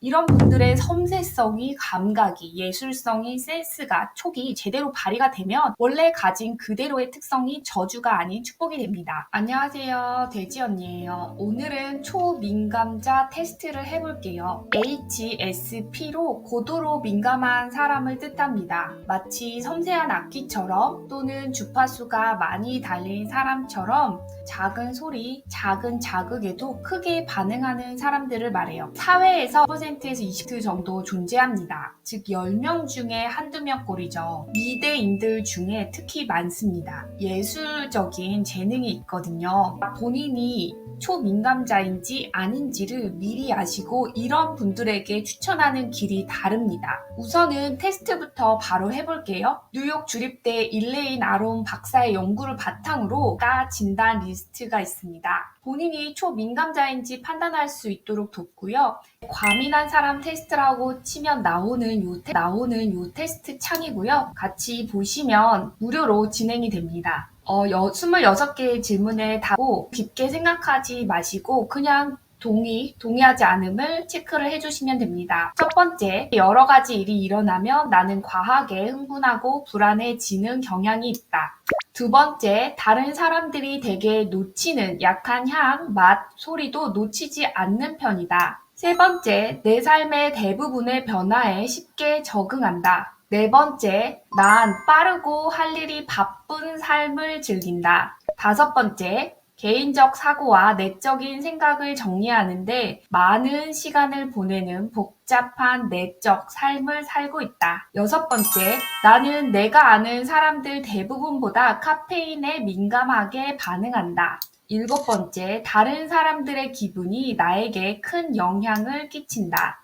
이런 분들의 섬세성이, 감각이, 예술성이, 센스가, 촉이 제대로 발휘가 되면 원래 가진 그대로의 특성이 저주가 아닌 축복이 됩니다. 안녕하세요, 돼지 언니예요. 오늘은 초민감자 테스트를 해볼게요. HSP로 고도로 민감한 사람을 뜻합니다. 마치 섬세한 악기처럼 또는 주파수가 많이 달린 사람처럼 작은 소리, 작은 자극에도 크게 반응하는 사람들을 말해요. 사회에서 10%에서 20% 정도 존재합니다. 즉 10명 중에 한두 명 꼴이죠. 미대인들 중에 특히 많습니다. 예술적인 재능이 있거든요. 본인이 초민감자인지 아닌지를 미리 아시고 이런 분들에게 추천하는 길이 다릅니다. 우선은 테스트부터 바로 해볼게요. 뉴욕 주립대 일레인 아론 박사의 연구를 바탕으로 진단 리스트가 있습니다. 본인이 초민감자인지 판단할 수 있도록 돕고요. 과민한 사람 테스트라고 치면 나오는 요 테스트 창이고요. 같이 보시면 무료로 진행이 됩니다. 26개의 질문에 답고 깊게 생각하지 마시고 그냥 동의하지 않음을 체크를 해주시면 됩니다. 첫 번째, 여러 가지 일이 일어나면 나는 과하게 흥분하고 불안해지는 경향이 있다. 두 번째, 다른 사람들이 되게 놓치는 약한 향, 맛, 소리도 놓치지 않는 편이다. 세 번째, 내 삶의 대부분의 변화에 쉽게 적응한다. 네 번째, 난 빠르고 할 일이 바쁜 삶을 즐긴다. 다섯 번째, 개인적 사고와 내적인 생각을 정리하는데 많은 시간을 보내는 복잡한 내적 삶을 살고 있다. 여섯 번째, 나는 내가 아는 사람들 대부분보다 카페인에 민감하게 반응한다. 일곱 번째, 다른 사람들의 기분이 나에게 큰 영향을 끼친다.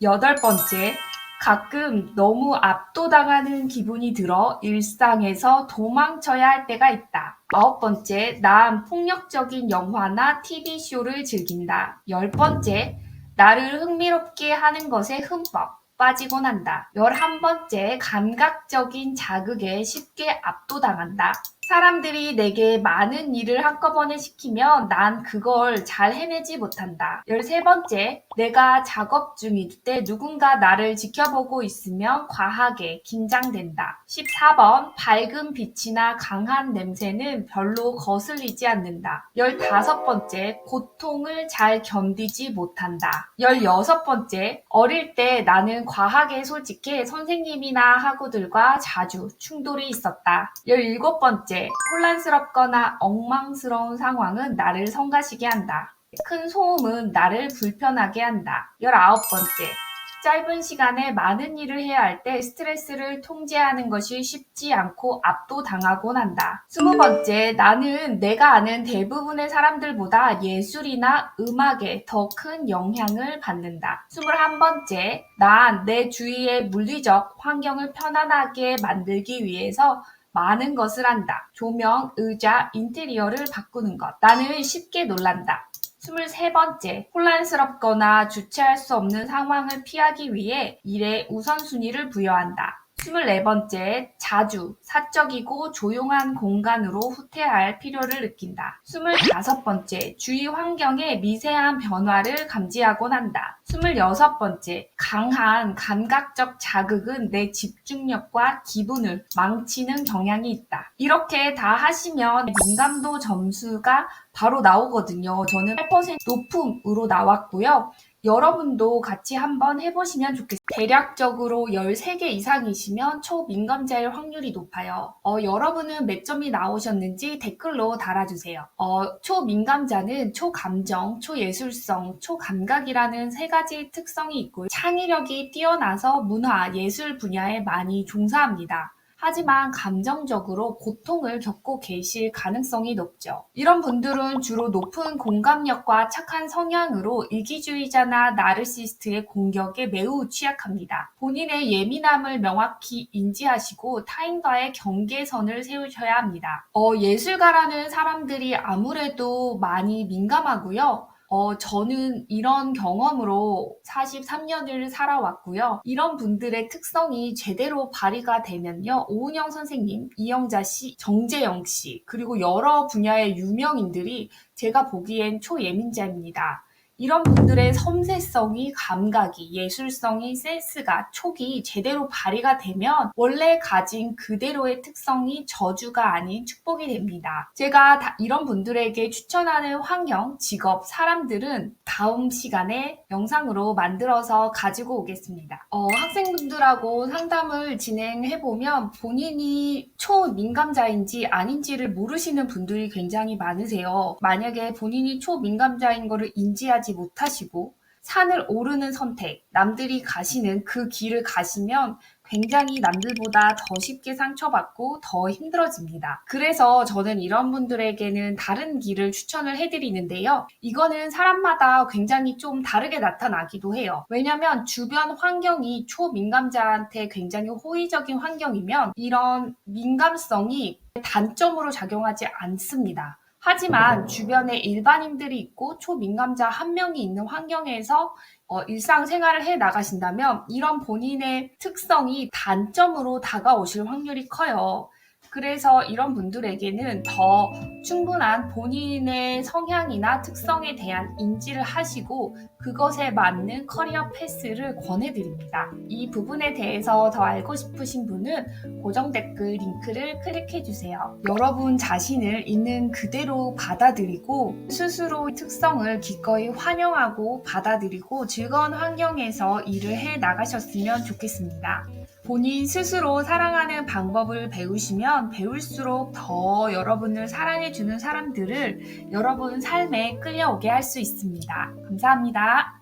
여덟 번째, 가끔 너무 압도당하는 기분이 들어 일상에서 도망쳐야 할 때가 있다. 아홉 번째, 난 폭력적인 영화나 TV쇼를 즐긴다. 열 번째, 나를 흥미롭게 하는 것에 흠뻑 빠지곤 한다. 11번째, 감각적인 자극에 쉽게 압도당한다. 사람들이 내게 많은 일을 한꺼번에 시키면 난 그걸 잘 해내지 못한다. 13번째, 내가 작업 중일 때 누군가 나를 지켜보고 있으면 과하게 긴장된다. 14번, 밝은 빛이나 강한 냄새는 별로 거슬리지 않는다. 15번째, 고통을 잘 견디지 못한다. 16번째, 어릴 때 나는 과하게 솔직해 선생님이나 학우들과 자주 충돌이 있었다. 17번째, 혼란스럽거나 엉망스러운 상황은 나를 성가시게 한다. 큰 소음은 나를 불편하게 한다. 19번째, 짧은 시간에 많은 일을 해야 할 때 스트레스를 통제하는 것이 쉽지 않고 압도당하곤 한다. 20번째, 나는 내가 아는 대부분의 사람들보다 예술이나 음악에 더 큰 영향을 받는다. 21번째, 난 내 주위의 물리적 환경을 편안하게 만들기 위해서 많은 것을 한다. 조명, 의자, 인테리어를 바꾸는 것. 나는 쉽게 놀란다. 23번째, 혼란스럽거나 주체할 수 없는 상황을 피하기 위해 일에 우선순위를 부여한다. 24번째, 자주 사적이고 조용한 공간으로 후퇴할 필요를 느낀다. 25번째, 주위 환경의 미세한 변화를 감지하곤 한다. 26번째, 강한 감각적 자극은 내 집중력과 기분을 망치는 경향이 있다. 이렇게 다 하시면 민감도 점수가 바로 나오거든요. 저는 8% 높음으로 나왔고요. 여러분도 같이 한번 해보시면 좋겠어요. 대략적으로 13개 이상이시면 초민감자일 확률이 높아요. 여러분은 몇 점이 나오셨는지 댓글로 달아주세요. 초민감자는 초감정, 초예술성, 초감각이라는 세 가지 특성이 있고 창의력이 뛰어나서 문화, 예술 분야에 많이 종사합니다. 하지만 감정적으로 고통을 겪고 계실 가능성이 높죠. 이런 분들은 주로 높은 공감력과 착한 성향으로 이기주의자나 나르시스트의 공격에 매우 취약합니다. 본인의 예민함을 명확히 인지하시고 타인과의 경계선을 세우셔야 합니다. 예술가라는 사람들이 아무래도 많이 민감하고요. 저는 이런 경험으로 43년을 살아왔고요. 이런 분들의 특성이 제대로 발휘가 되면요. 오은영 선생님, 이영자 씨, 정재영 씨, 그리고 여러 분야의 유명인들이 제가 보기엔 초예민자입니다. 이런 분들의 섬세성이, 감각이, 예술성이, 센스가, 촉이 제대로 발휘가 되면 원래 가진 그대로의 특성이 저주가 아닌 축복이 됩니다. 제가 이런 분들에게 추천하는 환경, 직업, 사람들은 다음 시간에 영상으로 만들어서 가지고 오겠습니다. 학생분들하고 상담을 진행해보면 본인이 초민감자인지 아닌지를 모르시는 분들이 굉장히 많으세요. 만약에 본인이 초민감자인 거를 인지하지 못하시고 산을 오르는 선택, 남들이 가시는 그 길을 가시면 굉장히 남들보다 더 쉽게 상처받고 더 힘들어집니다. 그래서 저는 이런 분들에게는 다른 길을 추천을 해드리는데요. 이거는 사람마다 굉장히 좀 다르게 나타나기도 해요. 왜냐면 주변 환경이 초민감자한테 굉장히 호의적인 환경이면 이런 민감성이 단점으로 작용하지 않습니다. 하지만 주변에 일반인들이 있고 초민감자 한 명이 있는 환경에서 일상생활을 해 나가신다면 이런 본인의 특성이 단점으로 다가오실 확률이 커요. 그래서 이런 분들에게는 더 충분한 본인의 성향이나 특성에 대한 인지를 하시고 그것에 맞는 커리어 패스를 권해드립니다. 이 부분에 대해서 더 알고 싶으신 분은 고정 댓글 링크를 클릭해주세요. 여러분 자신을 있는 그대로 받아들이고 스스로 특성을 기꺼이 환영하고 받아들이고 즐거운 환경에서 일을 해 나가셨으면 좋겠습니다. 본인 스스로 사랑하는 방법을 배우시면 배울수록 더 여러분을 사랑해주는 사람들을 여러분 삶에 끌려오게 할 수 있습니다. 감사합니다.